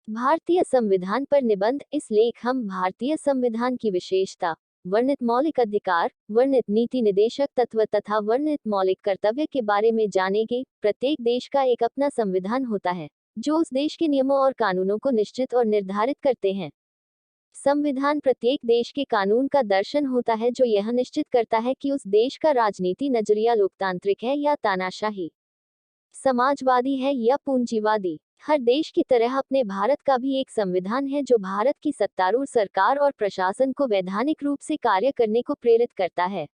भारतीय संविधान पर निबंध। इस लेख हम भारतीय संविधान की विशेषता, वर्णित मौलिक अधिकार, वर्णित नीति निदेशक तत्व तथा वर्णित मौलिक कर्तव्य के बारे में जानेंगे। प्रत्येक देश का एक अपना संविधान होता है जो उस देश के नियमों और कानूनों को निश्चित और निर्धारित करते हैं। संविधान प्रत्येक देश के कानून का दर्शन होता है जो यह निश्चित करता है कि उस देश का राजनीति नजरिया लोकतांत्रिक है या तानाशाही, समाजवादी है या पूंजीवादी। हर देश की तरह अपने भारत का भी एक संविधान है जो भारत की सत्तारूढ़ सरकार और प्रशासन को वैधानिक रूप से कार्य करने को प्रेरित करता है।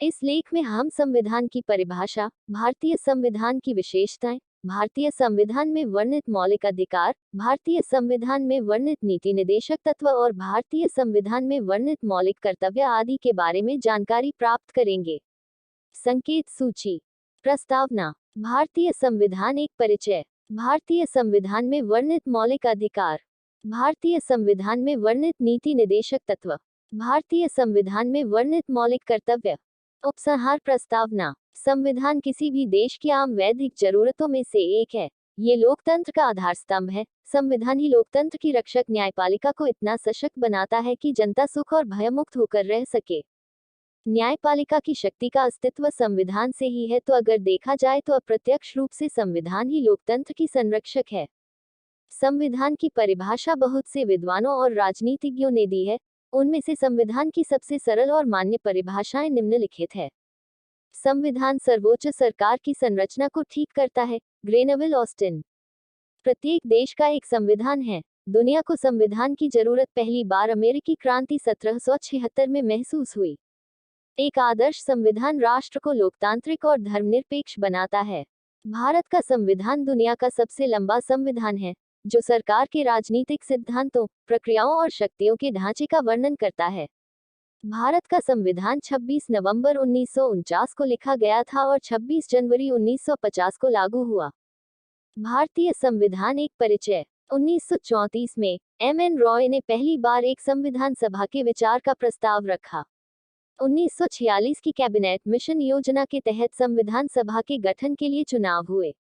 इस लेख में हम संविधान की परिभाषा, भारतीय संविधान की विशेषताएं, भारतीय संविधान में वर्णित मौलिक अधिकार, भारतीय संविधान में वर्णित नीति निदेशक तत्व और भारतीय संविधान में वर्णित मौलिक कर्तव्य आदि के बारे में जानकारी प्राप्त करेंगे। संकेत सूची। प्रस्तावना। भारतीय संविधान एक परिचय। भारतीय संविधान में वर्णित मौलिक अधिकार, भारतीय संविधान में वर्णित नीति निदेशक तत्व, भारतीय संविधान में वर्णित मौलिक कर्तव्य। उपसंहार। प्रस्तावना। संविधान किसी भी देश की आम वैधिक जरूरतों में से एक है। ये लोकतंत्र का आधार स्तंभ है। संविधान ही लोकतंत्र की रक्षक न्यायपालिका को इतना सशक्त बनाता है कि जनता सुख और भयमुक्त होकर रह सके। न्यायपालिका की शक्ति का अस्तित्व संविधान से ही है, तो अगर देखा जाए तो अप्रत्यक्ष रूप से संविधान ही लोकतंत्र की संरक्षक है। संविधान की परिभाषा बहुत से विद्वानों और राजनीतिज्ञों ने दी है। उनमें से संविधान की सबसे सरल और मान्य परिभाषाएं निम्नलिखित है। संविधान सर्वोच्च सरकार की संरचना को ठीक करता है। Granville Austin. प्रत्येक देश का एक संविधान है। दुनिया को संविधान की जरूरत पहली बार अमेरिकी क्रांति 1776 में महसूस हुई। एक आदर्श संविधान राष्ट्र को लोकतांत्रिक और धर्मनिरपेक्ष बनाता है। भारत का संविधान दुनिया का सबसे लंबा संविधान है जो सरकार के राजनीतिक सिद्धांतों, प्रक्रियाओं और शक्तियों के ढांचे का वर्णन करता है। भारत का संविधान 26 नवंबर 1949 को लिखा गया था और 26 जनवरी 1950 को लागू हुआ। भारतीय संविधान एक परिचय। 1934 में एम.एन. रॉय ने पहली बार एक संविधान सभा के विचार का प्रस्ताव रखा। 1946 की कैबिनेट मिशन योजना के तहत संविधान सभा के गठन के लिए चुनाव हुए।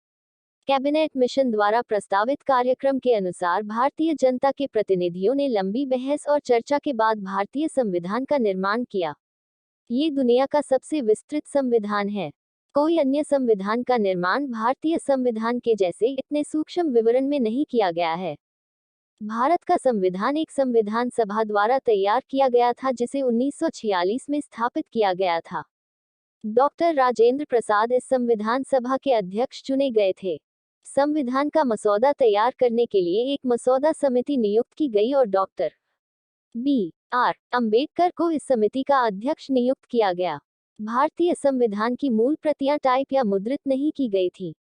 कैबिनेट मिशन द्वारा प्रस्तावित कार्यक्रम के अनुसार भारतीय जनता के प्रतिनिधियों ने लंबी बहस और चर्चा के बाद भारतीय संविधान का निर्माण किया। ये दुनिया का सबसे विस्तृत संविधान है। कोई अन्य संविधान का निर्माण भारतीय संविधान के जैसे इतने सूक्ष्म विवरण में नहीं किया गया है। भारत का संविधान एक संविधान सभा द्वारा तैयार किया गया था जिसे 1946 में स्थापित किया गया था। डॉक्टर राजेंद्र प्रसाद इस संविधान सभा के अध्यक्ष चुने गए थे। संविधान का मसौदा तैयार करने के लिए एक मसौदा समिति नियुक्त की गई और डॉक्टर बी.आर. अंबेडकर को इस समिति का अध्यक्ष नियुक्त किया गया। भारतीय संविधान की मूल प्रतियां टाइप या मुद्रित नहीं की गई थी।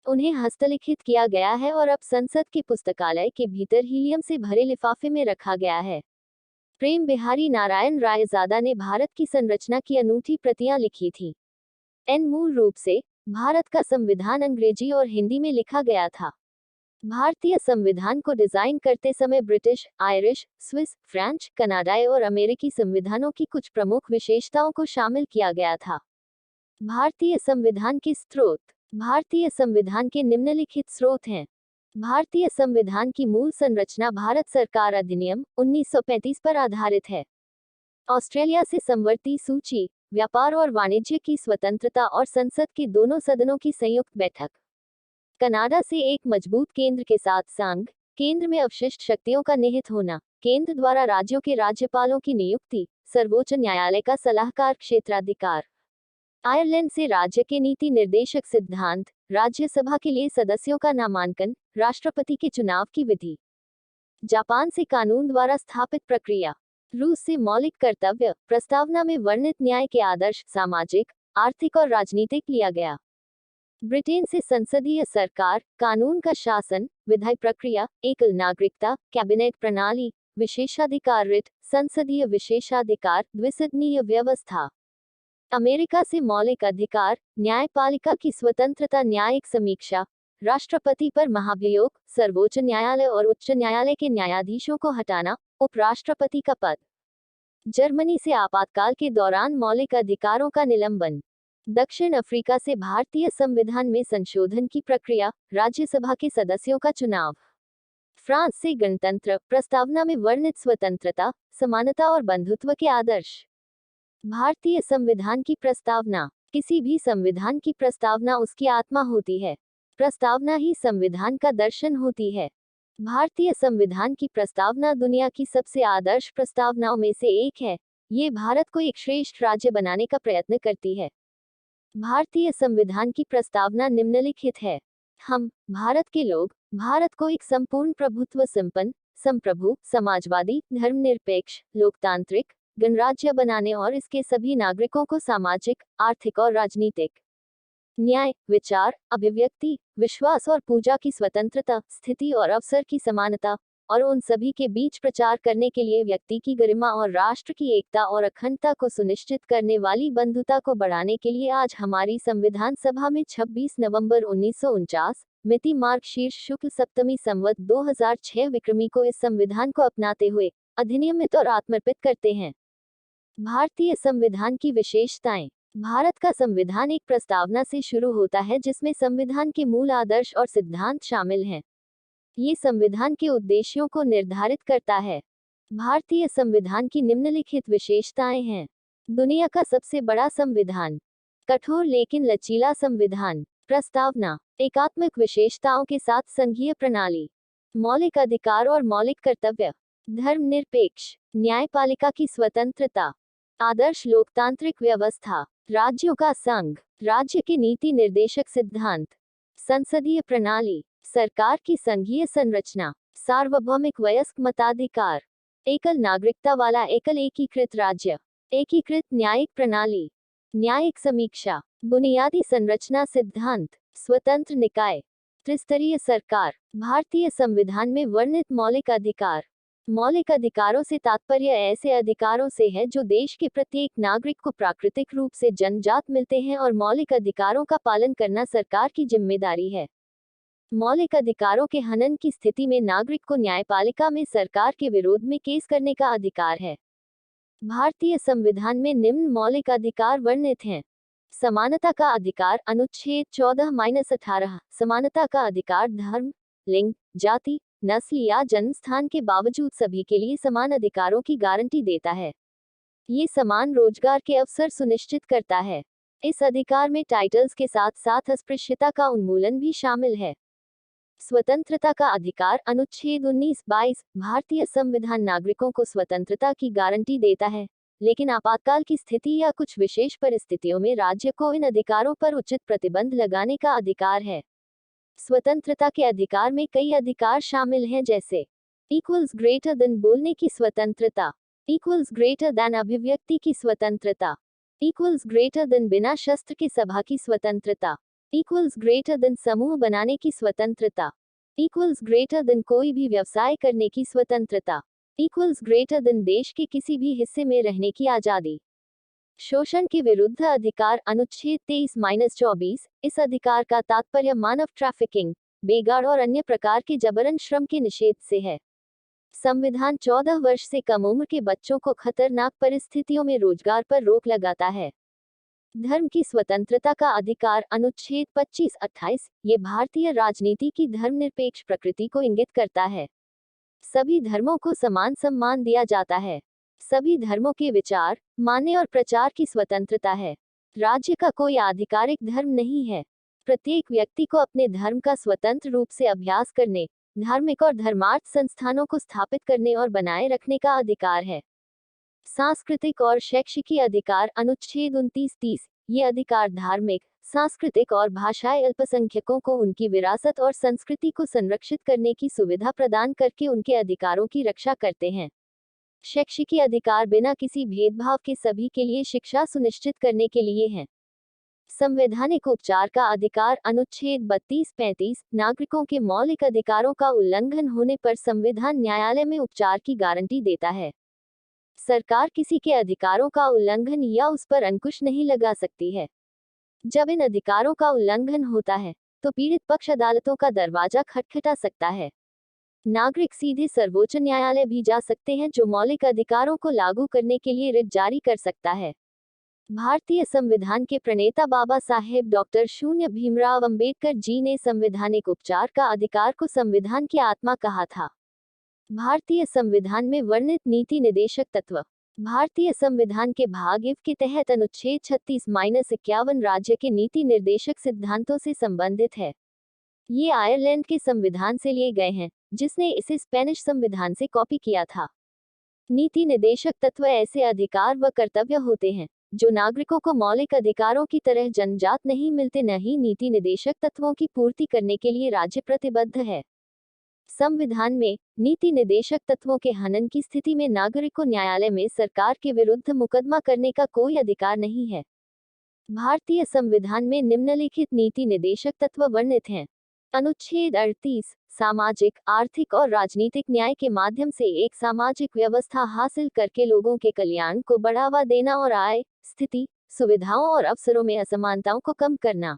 उन्हें हस्तलिखित किया गया है और अब संसद के पुस्तकालय के भीतर हीलियम से भरे लिफाफे में रखा गया है। प्रेम बिहारी नारायण रायजादा ने भारत की संरचना की अनूठी प्रतियां लिखी थी। मूल रूप से भारत का संविधान अंग्रेजी और हिंदी में लिखा गया था। भारतीय संविधान को डिजाइन करते समय ब्रिटिश, आयरिश, स्विस, फ्रेंच, कनाडाई और अमेरिकी संविधानों की कुछ प्रमुख विशेषताओं को शामिल किया गया था। भारतीय संविधान के स्रोत। भारतीय संविधान के निम्नलिखित स्रोत हैं। भारतीय संविधान की मूल संरचना भारत सरकार अधिनियम 1935 पर आधारित है। ऑस्ट्रेलिया से समवर्ती सूची, व्यापार और वाणिज्य की स्वतंत्रता और संसद के दोनों सदनों की संयुक्त बैठक। कनाडा से एक मजबूत केंद्र के साथ संघ, केंद्र में अवशिष्ट शक्तियों का निहित होना, केंद्र द्वारा राज्यों के राज्यपालों की नियुक्ति, सर्वोच्च न्यायालय का सलाहकार क्षेत्राधिकार। आयरलैंड से राज्य के नीति निर्देशक सिद्धांत, राज्यसभा के लिए सदस्यों का नामांकन, राष्ट्रपति के चुनाव की विधि। जापान से कानून द्वारा स्थापित प्रक्रिया। रूस से मौलिक कर्तव्य। प्रस्तावना में वर्णित न्याय के आदर्श सामाजिक, आर्थिक और राजनीतिक लिया गया। ब्रिटेन से संसदीय सरकार, कानून का शासन, विधायी प्रक्रिया, एकल नागरिकता, कैबिनेट प्रणाली, विशेषाधिकार रिट, संसदीय विशेषाधिकार, द्विसदनीय व्यवस्था। अमेरिका से मौलिक अधिकार, न्यायपालिका की स्वतंत्रता, न्यायिक समीक्षा, राष्ट्रपति पर महाभियोग, सर्वोच्च न्यायालय और उच्च न्यायालय के न्यायाधीशों को हटाना, उपराष्ट्रपति का पद। जर्मनी से आपातकाल के दौरान मौलिक अधिकारों का निलंबन। दक्षिण अफ्रीका से भारतीय संविधान में संशोधन की प्रक्रिया, राज्यसभा के सदस्यों का चुनाव। फ्रांस से गणतंत्र प्रस्तावना में वर्णित स्वतंत्रता, समानता और बंधुत्व के आदर्श। भारतीय संविधान की प्रस्तावना। किसी भी संविधान की प्रस्तावना उसकी आत्मा होती है। प्रस्तावना ही संविधान का दर्शन होती है। भारतीय संविधान की प्रस्तावना दुनिया की सबसे आदर्श प्रस्तावनाओं में से एक है। ये भारत को एक श्रेष्ठ राज्य बनाने का प्रयत्न करती है। भारतीय संविधान की प्रस्तावना निम्नलिखित है। हम, भारत के लोग, भारत को एक संपूर्ण प्रभुत्व संपन्न, संप्रभु, समाजवादी, धर्मनिरपेक्ष, लोकतांत्रिक गणराज्य बनाने और इसके सभी नागरिकों को सामाजिक, आर्थिक और राजनीतिक न्याय, विचार, अभिव्यक्ति, विश्वास और पूजा की स्वतंत्रता, स्थिति और अवसर की समानता और उन सभी के बीच प्रचार करने के लिए व्यक्ति की गरिमा और राष्ट्र की एकता और अखंडता को सुनिश्चित करने वाली बंधुता को बढ़ाने के लिए आज हमारी संविधान सभा में 26 नवंबर 1949 मिति मार्गशीर्ष शुक्ल सप्तमी संवत 2006 विक्रमी को इस संविधान को अपनाते हुए अधिनियमित और आत्मर्पित करते हैं। भारतीय संविधान की विशेषताएं। भारत का संविधान एक प्रस्तावना से शुरू होता है जिसमें संविधान के मूल आदर्श और सिद्धांत शामिल हैं। ये संविधान के उद्देश्यों को निर्धारित करता है। भारतीय संविधान की निम्नलिखित विशेषताएं हैं। दुनिया का सबसे बड़ा संविधान, कठोर लेकिन लचीला संविधान। प्रस्तावना, एकात्मक विशेषताओं के साथ संघीय प्रणाली, मौलिक अधिकार और मौलिक कर्तव्य, धर्मनिरपेक्ष, न्यायपालिका की स्वतंत्रता, आदर्श लोकतांत्रिक व्यवस्था, राज्यों का संघ, राज्य के नीति निर्देशक सिद्धांत, संसदीय प्रणाली, सरकार की संघीय संरचना, सार्वभौमिक वयस्क मताधिकार, एकल नागरिकता वाला एकल एकीकृत राज्य, एकीकृत न्यायिक प्रणाली, न्यायिक समीक्षा, बुनियादी संरचना सिद्धांत, स्वतंत्र निकाय, त्रिस्तरीय सरकार। भारतीय संविधान में वर्णित मौलिक अधिकार। मौलिक अधिकारों से तात्पर्य ऐसे अधिकारों से है जो देश के प्रत्येक नागरिक को प्राकृतिक रूप से जन्मजात मिलते हैं और मौलिक अधिकारों का पालन करना सरकार की जिम्मेदारी है। मौलिक अधिकारों के हनन की स्थिति में नागरिक को न्यायपालिका में सरकार के विरोध में केस करने का अधिकार है। भारतीय संविधान में निम्न मौलिक अधिकार वर्णित हैं। समानता का अधिकार, अनुच्छेद 14-18। समानता का अधिकार धर्म, लिंग, जाति, नस्ल या जन्म स्थान के बावजूद सभी के लिए समान अधिकारों की गारंटी देता है। ये समान रोजगार के अवसर सुनिश्चित करता है। इस अधिकार में टाइटल्स के साथ साथ अस्पृश्यता का उन्मूलन भी शामिल है। स्वतंत्रता का अधिकार, अनुच्छेद 19-22। भारतीय संविधान नागरिकों को स्वतंत्रता की गारंटी देता है, लेकिन आपातकाल की स्थिति या कुछ विशेष परिस्थितियों में राज्य को इन अधिकारों पर उचित प्रतिबंध लगाने का अधिकार है। स्वतंत्रता के अधिकार में कई अधिकार शामिल हैं जैसे इक्वल्स ग्रेटर देन बोलने की स्वतंत्रता, इक्वल्स ग्रेटर देन अभिव्यक्ति की स्वतंत्रता, इक्वल्स ग्रेटर देन बिना शस्त्र के सभा की स्वतंत्रता, इक्वल्स ग्रेटर देन समूह बनाने की स्वतंत्रता, इक्वल्स ग्रेटर देन कोई भी व्यवसाय करने की स्वतंत्रता, इक्वल्स ग्रेटर देन देश के किसी भी हिस्से में रहने की आजादी। शोषण के विरुद्ध अधिकार, अनुच्छेद 23-24। इस अधिकार का तात्पर्य मानव ट्रैफिकिंग, बेगार और अन्य प्रकार के जबरन श्रम के निषेध से है। संविधान 14 वर्ष से कम उम्र के बच्चों को खतरनाक परिस्थितियों में रोजगार पर रोक लगाता है। धर्म की स्वतंत्रता का अधिकार, अनुच्छेद 25-28। ये भारतीय राजनीति की धर्मनिरपेक्ष प्रकृति को इंगित करता है। सभी धर्मों को समान सम्मान दिया जाता है। सभी धर्मों के विचार, मानने और प्रचार की स्वतंत्रता है। राज्य का कोई आधिकारिक धर्म नहीं है। प्रत्येक व्यक्ति को अपने धर्म का स्वतंत्र रूप से अभ्यास करने, धार्मिक और धर्मार्थ संस्थानों को स्थापित करने और बनाए रखने का अधिकार है। सांस्कृतिक और शैक्षिकी अधिकार, अनुच्छेद 29-30। ये अधिकार धार्मिक, सांस्कृतिक और भाषाई अल्पसंख्यकों को उनकी विरासत और संस्कृति को संरक्षित करने की सुविधा प्रदान करके उनके अधिकारों की रक्षा करते हैं। शैक्षिकी अधिकार बिना किसी भेदभाव के सभी के लिए शिक्षा सुनिश्चित करने के लिए है। संवैधानिक उपचार का अधिकार, अनुच्छेद 32-35। नागरिकों के मौलिक अधिकारों का उल्लंघन होने पर संविधान न्यायालय में उपचार की गारंटी देता है। सरकार किसी के अधिकारों का उल्लंघन या उस पर अंकुश नहीं लगा सकती है। जब इन अधिकारों का उल्लंघन होता है तो पीड़ित पक्ष अदालतों का दरवाजा खटखटा सकता है। नागरिक सीधे सर्वोच्च न्यायालय भी जा सकते हैं जो मौलिक अधिकारों को लागू करने के लिए रिट जारी कर सकता है। भारतीय संविधान के प्रणेता बाबा साहेब डॉक्टर शून्य भीमराव अंबेडकर जी ने संवैधानिक उपचार का अधिकार को संविधान की आत्मा कहा था। भारतीय संविधान में वर्णित नीति निर्देशक तत्व भारतीय संविधान के भाग इफ के तहत अनुच्छेद 36-51 राज्य के नीति निर्देशक सिद्धांतों से संबंधित है। ये आयरलैंड के संविधान से लिए गए हैं, जिसने इसे स्पेनिश संविधान से कॉपी किया था। नीति निर्देशक तत्व ऐसे अधिकार व कर्तव्य होते हैं जो नागरिकों को मौलिक अधिकारों की तरह जन्मजात नहीं मिलते, न ही नीति निर्देशक तत्वों की पूर्ति करने के लिए राज्य प्रतिबद्ध है। संविधान में नीति निर्देशक तत्वों के हनन की स्थिति में नागरिक को न्यायालय में सरकार के विरुद्ध मुकदमा करने का कोई अधिकार नहीं है। भारतीय संविधान में निम्नलिखित नीति निर्देशक तत्व वर्णित हैं। अनुच्छेद 38 सामाजिक, आर्थिक और राजनीतिक न्याय के माध्यम से एक सामाजिक व्यवस्था हासिल करके लोगों के कल्याण को बढ़ावा देना और आय, स्थिति, सुविधाओं और अवसरों में असमानताओं को कम करना।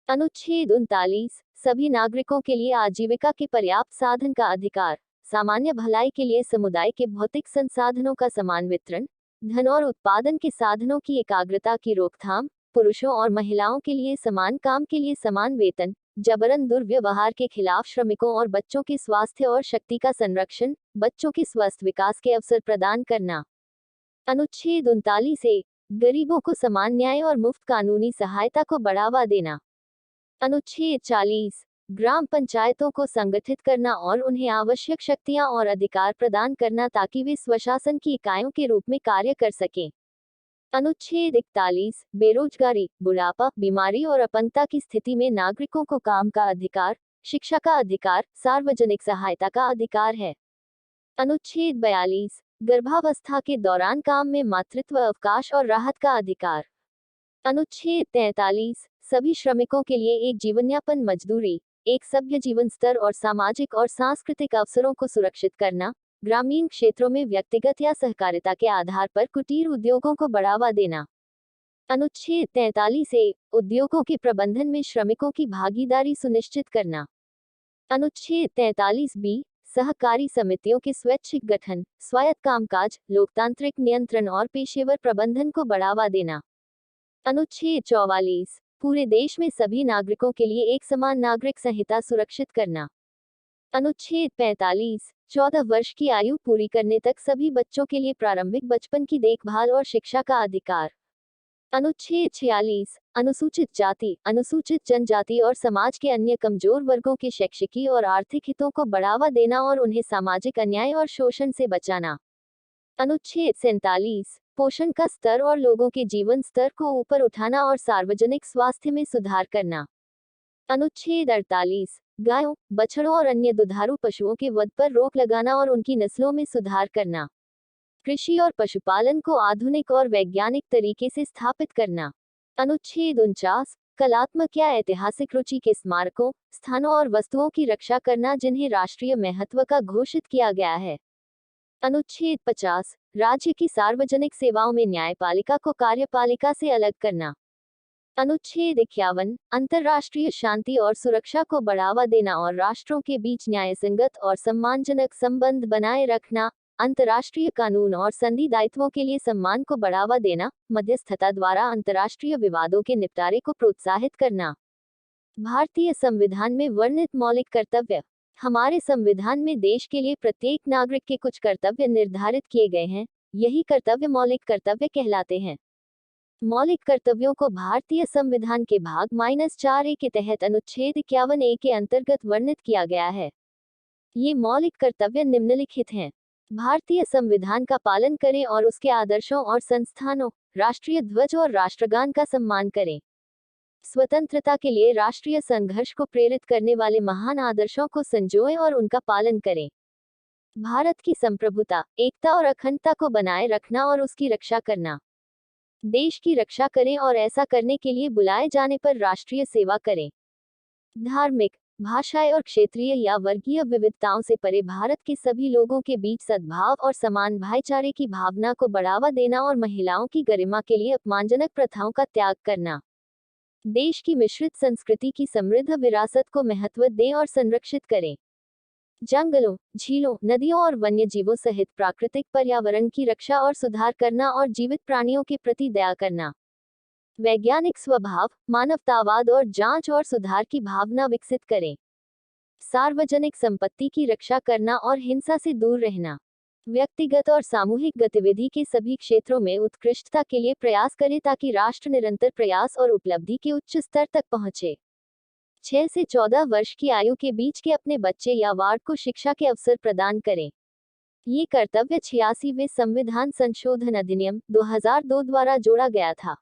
अनुच्छेद 39 सभी नागरिकों के लिए आजीविका के पर्याप्त साधन का अधिकार, सामान्य भलाई के लिए समुदाय के भौतिक संसाधनों का समान वितरण, धन और उत्पादन के साधनों की एकाग्रता की रोकथाम, पुरुषों और महिलाओं के लिए समान काम के लिए समान वेतन, जबरन दुर्व्यवहार के खिलाफ श्रमिकों और बच्चों के स्वास्थ्य और शक्ति का संरक्षण, बच्चों के स्वस्थ विकास के अवसर प्रदान करना। अनुच्छेद 39 गरीबों को समान न्याय और मुफ्त कानूनी सहायता को बढ़ावा देना। अनुच्छेद 40 ग्राम पंचायतों को संगठित करना और उन्हें आवश्यक शक्तियां और अधिकार प्रदान करना ताकि वे स्वशासन की इकाइयों के रूप में कार्य कर सकें। अनुच्छेद 41 बेरोजगारी, बुढ़ापा, बीमारी और अपंगता की स्थिति में नागरिकों को काम का अधिकार, शिक्षा का अधिकार, सार्वजनिक सहायता का अधिकार है। अनुच्छेद 42 गर्भावस्था के दौरान काम में मातृत्व अवकाश और राहत का अधिकार। अनुच्छेद 43 सभी श्रमिकों के लिए एक जीवनयापन मजदूरी, एक सभ्य जीवन स्तर और सामाजिक और सांस्कृतिक अवसरों को सुरक्षित करना, ग्रामीण क्षेत्रों में व्यक्तिगत या सहकारिता के आधार पर कुटीर उद्योगों को बढ़ावा देना। अनुच्छेद 43 उद्योगों के प्रबंधन में श्रमिकों की भागीदारी सुनिश्चित करना। अनुच्छेद 43 सहकारी समितियों के स्वैच्छिक गठन, स्वायत्त कामकाज, लोकतांत्रिक नियंत्रण और पेशेवर प्रबंधन को बढ़ावा देना। अनुच्छेद 44 पूरे देश में सभी नागरिकों के लिए एक समान नागरिक संहिता सुरक्षित करना। अनुच्छेद 45 14 वर्ष की आयु पूरी करने तक सभी बच्चों के लिए प्रारंभिक बचपन की देखभाल और शिक्षा का अधिकार। अनुच्छेद 46 अनुसूचित जाति, अनुसूचित जनजाति और समाज के अन्य कमजोर वर्गों के शैक्षिकी और आर्थिक हितों को बढ़ावा देना और उन्हें सामाजिक अन्याय और शोषण से बचाना। अनुच्छेद 47 पोषण का स्तर और लोगों के जीवन स्तर को ऊपर उठाना और सार्वजनिक स्वास्थ्य में सुधार करना। अनुच्छेद 48 गायों, बछड़ों और अन्य दुधारू पशुओं के वध पर रोक लगाना और उनकी नस्लों में सुधार करना। कृषि और पशुपालन को आधुनिक और वैज्ञानिक तरीके से स्थापित करना। अनुच्छेद 49 कलात्मक या ऐतिहासिक रुचि के स्मारकों, स्थानों और वस्तुओं की रक्षा करना जिन्हें राष्ट्रीय महत्व का घोषित किया गया है। अनुच्छेद 50 राज्य की सार्वजनिक सेवाओं में न्यायपालिका को कार्यपालिका से अलग करना। अनुच्छेद 51 अंतर्राष्ट्रीय शांति और सुरक्षा को बढ़ावा देना और राष्ट्रों के बीच न्यायसंगत और सम्मानजनक संबंध बनाए रखना, अंतर्राष्ट्रीय कानून और संधि दायित्वों के लिए सम्मान को बढ़ावा देना, मध्यस्थता द्वारा अंतर्राष्ट्रीय विवादों के निपटारे को प्रोत्साहित करना। भारतीय संविधान में वर्णित मौलिक कर्तव्य हमारे संविधान में देश के लिए प्रत्येक नागरिक के कुछ कर्तव्य निर्धारित किए गए हैं। यही कर्तव्य मौलिक कर्तव्य कहलाते हैं। मौलिक कर्तव्यों को भारतीय संविधान के भाग -4 के तहत अनुच्छेद 51 के अंतर्गत वर्णित किया गया है। ये मौलिक कर्तव्य निम्नलिखित हैं। भारतीय संविधान का पालन करें और उसके आदर्शों और संस्थानों, राष्ट्रीय ध्वज और राष्ट्रगान का सम्मान करें। स्वतंत्रता के लिए राष्ट्रीय संघर्ष को प्रेरित करने वाले महान आदर्शों को संजोएं और उनका पालन करें। भारत की संप्रभुता, एकता और अखंडता को बनाए रखना और उसकी रक्षा करना। देश की रक्षा करें और ऐसा करने के लिए बुलाए जाने पर राष्ट्रीय सेवा करें। धार्मिक, भाषाई और क्षेत्रीय या वर्गीय विविधताओं से परे भारत के सभी लोगों के बीच सद्भाव और समान भाईचारे की भावना को बढ़ावा देना और महिलाओं की गरिमा के लिए अपमानजनक प्रथाओं का त्याग करना। देश की मिश्रित संस्कृति की समृद्ध विरासत को महत्व दें और संरक्षित करें। जंगलों, झीलों, नदियों और वन्य जीवों सहित प्राकृतिक पर्यावरण की रक्षा और सुधार करना और जीवित प्राणियों के प्रति दया करना। वैज्ञानिक स्वभाव, मानवतावाद और जांच और सुधार की भावना विकसित करें। सार्वजनिक संपत्ति की रक्षा करना और हिंसा से दूर रहना। व्यक्तिगत और सामूहिक गतिविधि के सभी क्षेत्रों में उत्कृष्टता के लिए प्रयास करें ताकि राष्ट्र निरंतर प्रयास और उपलब्धि के उच्च स्तर तक पहुंचे। 6 से 14 वर्ष की आयु के बीच के अपने बच्चे या वार्ड को शिक्षा के अवसर प्रदान करें। ये कर्तव्य 86वें संविधान संशोधन अधिनियम 2002 द्वारा जोड़ा गया था।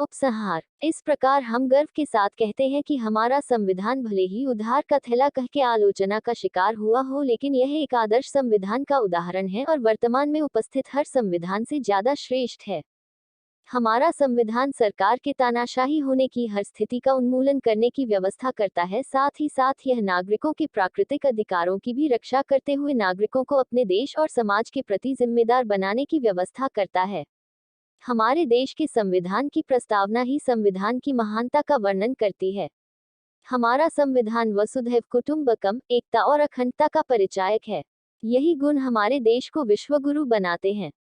उपसंहार। इस प्रकार हम गर्व के साथ कहते हैं कि हमारा संविधान भले ही उद्धार का थैला कह के आलोचना का शिकार हुआ हो, लेकिन यह एक आदर्श संविधान का उदाहरण है और वर्तमान में उपस्थित हर संविधान से ज्यादा श्रेष्ठ है। हमारा संविधान सरकार के तानाशाही होने की हर स्थिति का उन्मूलन करने की व्यवस्था करता है, साथ ही साथ यह नागरिकों के प्राकृतिक अधिकारों की भी रक्षा करते हुए नागरिकों को अपने देश और समाज के प्रति जिम्मेदार बनाने की व्यवस्था करता है। हमारे देश के संविधान की प्रस्तावना ही संविधान की महानता का वर्णन करती है। हमारा संविधान वसुधैव कुटुंबकम, एकता और अखंडता का परिचायक है। यही गुण हमारे देश को विश्वगुरु बनाते हैं।